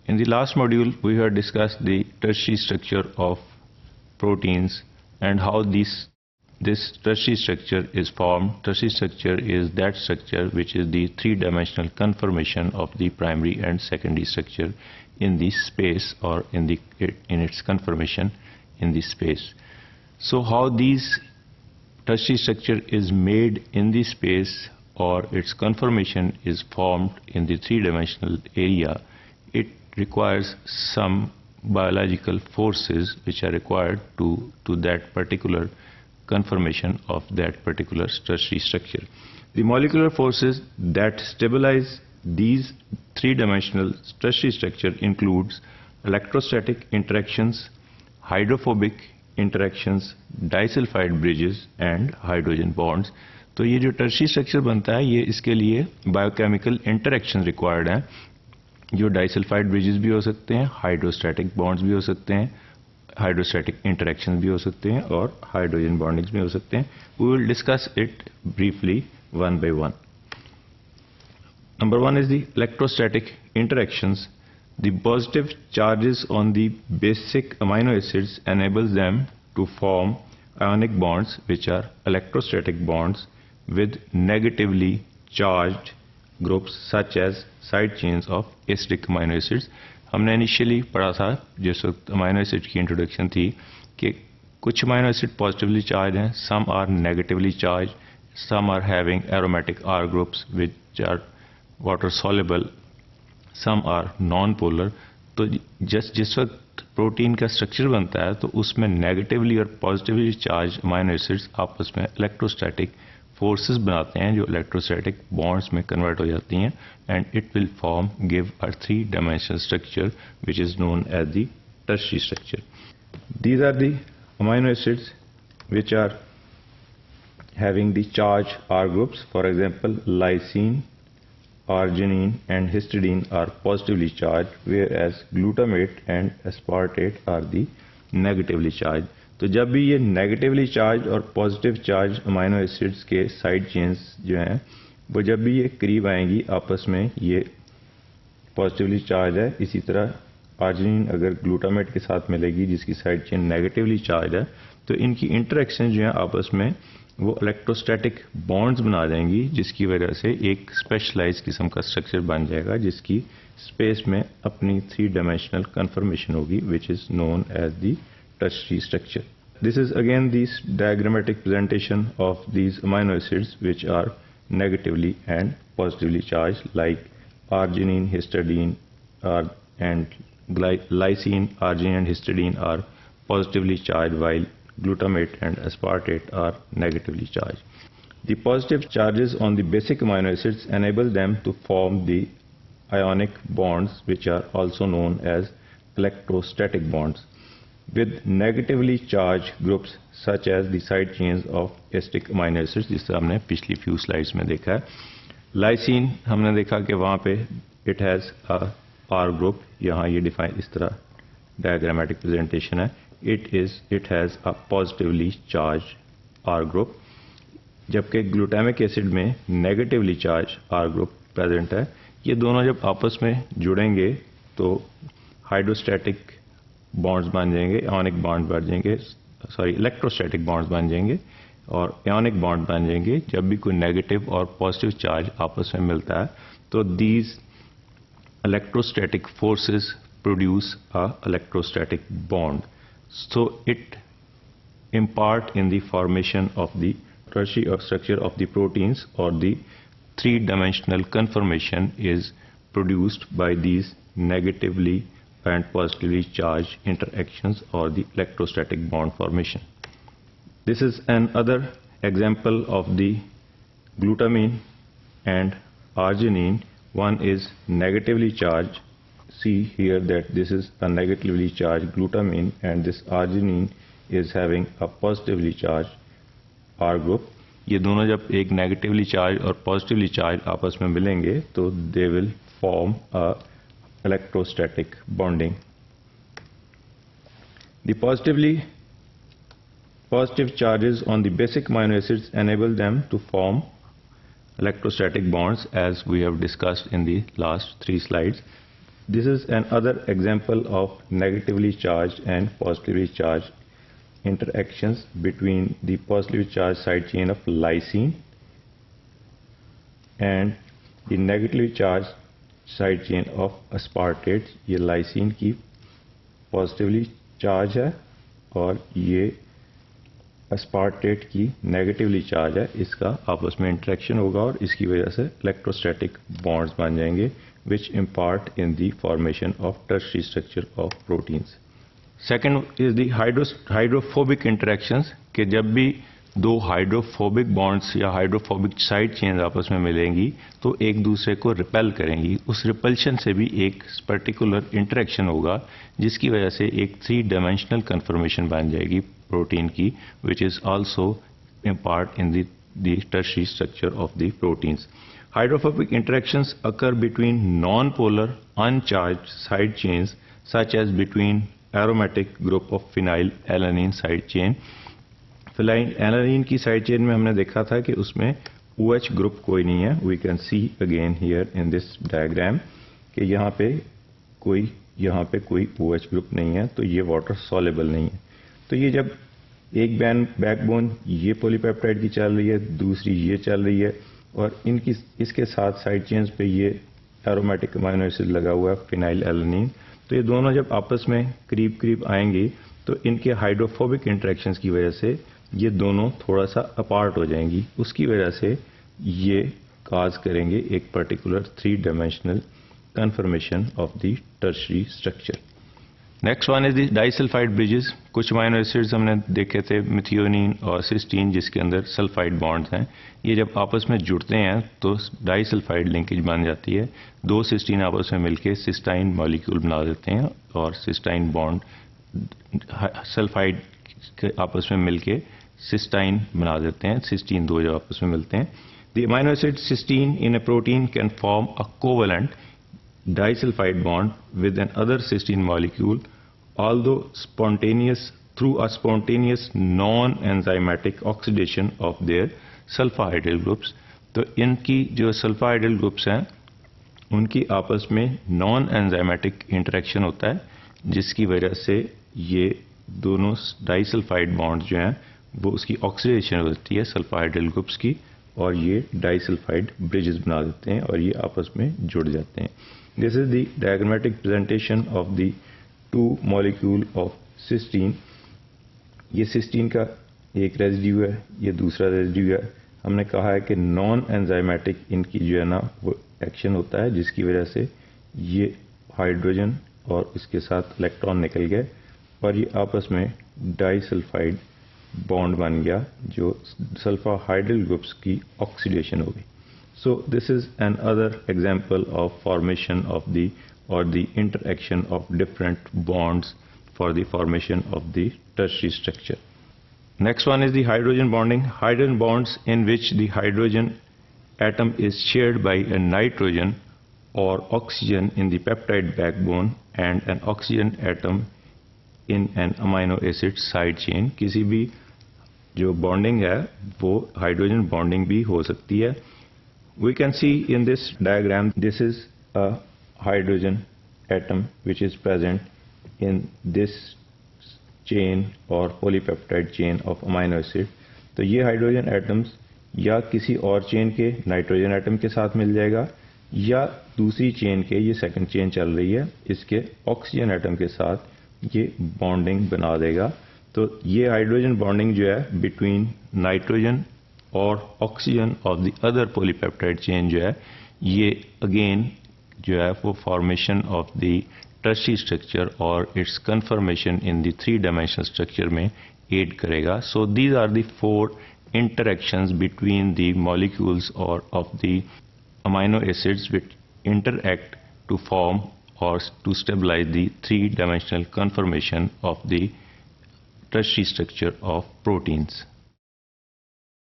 In the last module, we have discussed the tertiary structure of proteins and how this tertiary structure is formed. Tertiary structure is that structure which is the three-dimensional conformation of the primary and secondary structure in the space, or in its conformation in the space. So how these tertiary structure is made in the space, or its conformation is formed in the three-dimensional area, it requires some biological forces which are required to that particular conformation of that particular tertiary structure. The molecular forces that stabilize these three-dimensional tertiary structure includes electrostatic interactions, hydrophobic interactions, disulfide bridges and hydrogen bonds. तो ये जो tertiary structure बनता है, ये इसके लिए biochemical interaction required हैं, जो डाइसल्फाइड ब्रिजेस भी हो सकते हैं, हाइड्रोस्टैटिक बॉन्ड्स भी हो सकते हैं, हाइड्रोस्टैटिक इंटरेक्शन भी हो सकते हैं और हाइड्रोजन बॉन्डिंग्स भी हो सकते हैं. We will discuss it briefly one by one. Number one is the electrostatic interactions. The positive charges on the basic amino acids enables them to form ionic bonds, which are electrostatic bonds with negatively charged groups such as side chains of acidic amino acids. हमने initially पढ़ा था जिस वक्त amino acid की introduction थी कि कुछ amino acid positively charge हैं, some are negatively charge, some are having aromatic R groups which are water soluble, some are non polar. तो जिस वक्त प्रोटीन का स्ट्रक्चर बनता है तो उसमें नेगेटिवली और पॉजिटिवली चार्ज अमाइनो एसिड्स आपस में इलेक्ट्रोस्टैटिक फोर्सेस बनाते हैं जो इलेक्ट्रोस्टैटिक बॉन्ड्स में कन्वर्ट हो जाती हैं, and it will form give a three dimensional structure which is known as the tertiary structure. These are the amino acids which are having the charge R groups. For example, lysine, arginine and histidine are positively charged, whereas glutamate and aspartate are the negatively charged. तो जब भी ये negatively charge और positive charge amino acids के side chains जो हैं वो जब भी ये करीब आएंगी आपस में, ये पॉजिटिवली चार्ज है. इसी तरह आर्जिनिन अगर ग्लूटामेट के साथ मिलेगी जिसकी साइड चेन नेगेटिवली चार्ज है, तो इनकी इंटरेक्शन जो है आपस में वो इलेक्ट्रोस्टैटिक बॉन्ड्स बना देंगी, जिसकी वजह से एक स्पेशलाइज किस्म का स्ट्रक्चर बन जाएगा जिसकी स्पेस में अपनी थ्री डायमेंशनल कन्फर्मेशन होगी, which is known as the tertiary structure. This is again the diagrammatic presentation of these amino acids which are negatively and positively charged, like arginine, histidine and lysine, arginine and histidine are positively charged, while glutamate and aspartate are negatively charged. The positive charges on the basic amino acids enable them to form the ionic bonds, which are also known as electrostatic bonds, with negatively charged groups such as the side chains of acidic amino acids, जिसे हमने पिछली few slides में देखा है. Lysine हमने देखा कि वहाँ पे it has a R group, यहाँ ये डिफाइन इस तरह diagrammatic presentation है. It has a positively charged R group, जबकि ग्लूटामिक एसिड में negatively charge R group present है. ये दोनों जब आपस में जुड़ेंगे तो हाइड्रोस्टैटिक बॉन्ड्स बन जाएंगे, आयनिक बॉन्ड बन जाएंगे, इलेक्ट्रोस्टैटिक बॉन्ड्स बन जाएंगे और आयनिक बॉन्ड बन जाएंगे. जब भी कोई नेगेटिव और पॉजिटिव चार्ज आपस में मिलता है तो these electrostatic forces produce a electrostatic bond. So it impart in the formation of the tertiary structure of the proteins, or the three-dimensional conformation is produced by these negatively and positively charged interactions or the electrostatic bond formation. This is another example of the glutamine and arginine. One is negatively charged. See here that this is a negatively charged glutamine and this arginine is having a positively charged R group. ये दोनों जब एक negatively charged और positively charged आपस में मिलेंगे तो they will form a electrostatic bonding. The positive charges on the basic amino acids enable them to form electrostatic bonds, as we have discussed in the last 3 slides. This is another example of negatively charged and positively charged interactions between the positively charged side chain of lysine and the negatively charged side chain of aspartate. ये lysine की positively charge है और ये अस्पार्टेट की negatively charge है। इसका आपस में इंटरेक्शन होगा और इसकी वजह से इलेक्ट्रोस्टैटिक बॉन्ड्स बन जाएंगे which impart in the formation of tertiary structure of proteins. Second is the hydrophobic interactions कि जब भी दो हाइड्रोफोबिक बॉन्ड्स या हाइड्रोफोबिक साइड चेन्स आपस में मिलेंगी तो एक दूसरे को रिपेल करेंगी। उस रिपल्शन से भी एक पर्टिकुलर इंटरेक्शन होगा जिसकी वजह से एक 3 डायमेंशनल कन्फर्मेशन बन जाएगी प्रोटीन की which is also impart in the tertiary structure of the proteins. Hydrophobic interactions occur between non polar uncharged side chains such as between aromatic group of phenylalanine side chain. Phenylalanine की side chain में हमने देखा था कि उसमें OH group कोई नहीं है। We can see again here in this diagram कि यहाँ पे कोई OH ग्रुप नहीं है, तो ये वाटर सॉलेबल नहीं है। तो ये जब एक बैकबोन ये पॉलीपेप्टाइड की चल रही है, दूसरी ये चल रही है और इसके साथ साइड चेन्स पे ये एरोमेटिक अमीनो एसिड लगा हुआ है फिनाइल एलानिन, तो ये दोनों जब आपस में करीब आएंगे तो इनके हाइड्रोफोबिक इंटरेक्शंस की वजह से ये दोनों थोड़ा सा अपार्ट हो जाएंगी। उसकी वजह से ये काज करेंगे एक particular 3 dimensional conformation of the tertiary structure. Next one is the disulphide bridges. कुछ अमीनो एसिड्स हमने देखे थे मिथियोनिन और सिस्टीन जिसके अंदर सल्फाइड बॉन्ड्स हैं। ये जब आपस में जुड़ते हैं तो डाइसल्फाइड लिंकेज बन जाती है। 2 सिस्टीन आपस में मिलकर सिस्टाइन मॉलिक्यूल बना देते हैं और सिस्टाइन बॉन्ड सल्फाइड के आपस में मिलके सिस्टाइन बना देते हैं। सिस्टीन 2 जब आपस में मिलते हैं, the amino acid cysteine in a protein can form a covalent disulfide bond with another cysteine molecule, although through a spontaneous non-enzymatic oxidation of their sulfahydryl groups। तो इनकी जो sulfahydryl groups हैं उनकी आपस में नॉन एंजाइमेटिक इंटरेक्शन होता है जिसकी वजह से ये दोनों डाइसल्फाइड बॉन्ड जो हैं वो उसकी ऑक्सीडेशन होती है सल्फाहाइड्रिल ग्रुप्स की और ये डाइसल्फाइड ब्रिजेस बना देते हैं और ये आपस में जुड़ जाते हैं। This is the diagrammatic presentation of the 2 molecule of cysteine। ये सिस्टीन का एक रेजिड्यू है, ये दूसरा रेजिड्यू है। हमने कहा है कि नॉन एंजाइमेटिक इनकी जो है ना वो एक्शन होता है जिसकी वजह से ये हाइड्रोजन और इसके साथ इलेक्ट्रॉन निकल गए और ये आपस में डाइसल्फाइड बॉन्ड बन गया जो सल्फाहाइड्रिल ग्रुप्स की ऑक्सीडेशन हो गई। So this is another example of formation of the interaction of different bonds for the formation of the tertiary structure. Next one is the hydrogen bonding. Hydrogen bonds in which the hydrogen atom is shared by a nitrogen or oxygen in the peptide backbone and an oxygen atom in an amino acid side chain। किसी भी जो bonding है वो hydrogen bonding भी हो सकती है। We can see in this diagram, this is a hydrogen atom which is present in this chain or polypeptide chain of amino acid। तो ये हाइड्रोजन एटम्स या किसी और चेन के नाइट्रोजन एटम के साथ मिल जाएगा या दूसरी चेन के, ये सेकंड चेन चल रही है, इसके ऑक्सीजन एटम के साथ ये बॉन्डिंग बना देगा। तो ये हाइड्रोजन बॉन्डिंग जो है बिटवीन नाइट्रोजन और oxygen of the other polypeptide chain जो है ये अगेन जो है वो formation of the tertiary structure और its conformation in the 3 dimensional structure में एड करेगा। So these are the 4 interactions between the molecules और of the amino acids which interact to form और to stabilize the 3 dimensional conformation of the tertiary structure of proteins.